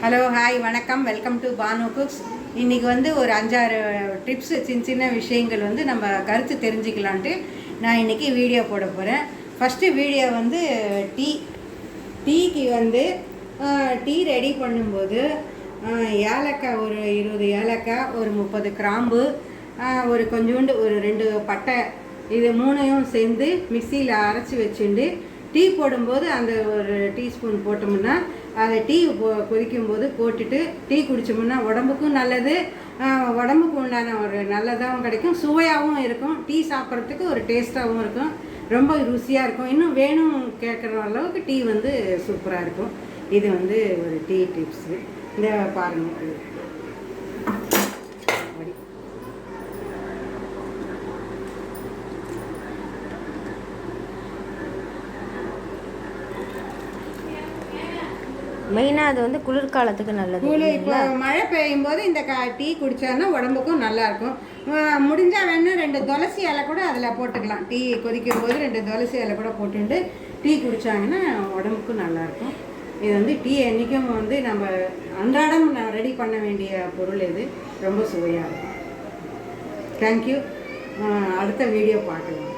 Hello hi வணக்கம், welcome to Banu cooks. இன்றைக்கி வந்து ஒரு 5-6 டிப்ஸு, சின்ன விஷயங்கள் வந்து நம்ம கருத்து தெரிஞ்சுக்கலான்ட்டு நான் இன்றைக்கி வீடியோ போட போகிறேன். ஃபஸ்ட்டு வீடியோ வந்து டீக்கு வந்து டீ ரெடி பண்ணும்போது ஏலக்காய் ஒரு 20 ஏலக்காய், ஒரு 30 கிராம்பு, ஒரு கொஞ்சோண்டு ஒரு 2 பட்டை, இது 3ஐயும் சேர்ந்து மிக்சியில் அரைச்சி வச்சுட்டு டீ போடும்போது அந்த ஒரு டீஸ்பூன் போட்டோம்னா அதை டீ கொதிக்கும்போது போட்டுட்டு டீ குடித்தோம்னா உடம்புக்கும் நல்லது, உடம்புக்கு உண்டான ஒரு நல்லதாகவும் கிடைக்கும், சுவையாகவும் இருக்கும், டீ சாப்பிட்றதுக்கு ஒரு டேஸ்ட்டாகவும் இருக்கும், ரொம்ப ருசியாக இருக்கும். இன்னும் வேணும் கேட்குற அளவுக்கு டீ வந்து சூப்பராக இருக்கும். இது வந்து ஒரு டீ டிப்ஸு. இந்த பாருங்கள், மெயினாக அது வந்து குளிர்காலத்துக்கு நல்லது. இப்போ மழை பெய்யும் போது இந்த டீ குடித்தோன்னா உடம்புக்கும் நல்லாயிருக்கும். முடிஞ்சால் வேணும் 2 துளசி இலை கூட அதில் போட்டுக்கலாம். டீ கொதிக்கும் போது 2 துளசி இலை கூட போட்டுட்டு டீ குடித்தாங்கன்னா உடம்புக்கும் நல்லாயிருக்கும். இது வந்து டீ என்றைக்கும் வந்து நம்ம அன்றாடம் ரெடி பண்ண வேண்டிய பொருள். இது ரொம்ப சுவையாக இருக்கும். தேங்க்யூ. அடுத்த வீடியோ பார்க்கலாம்.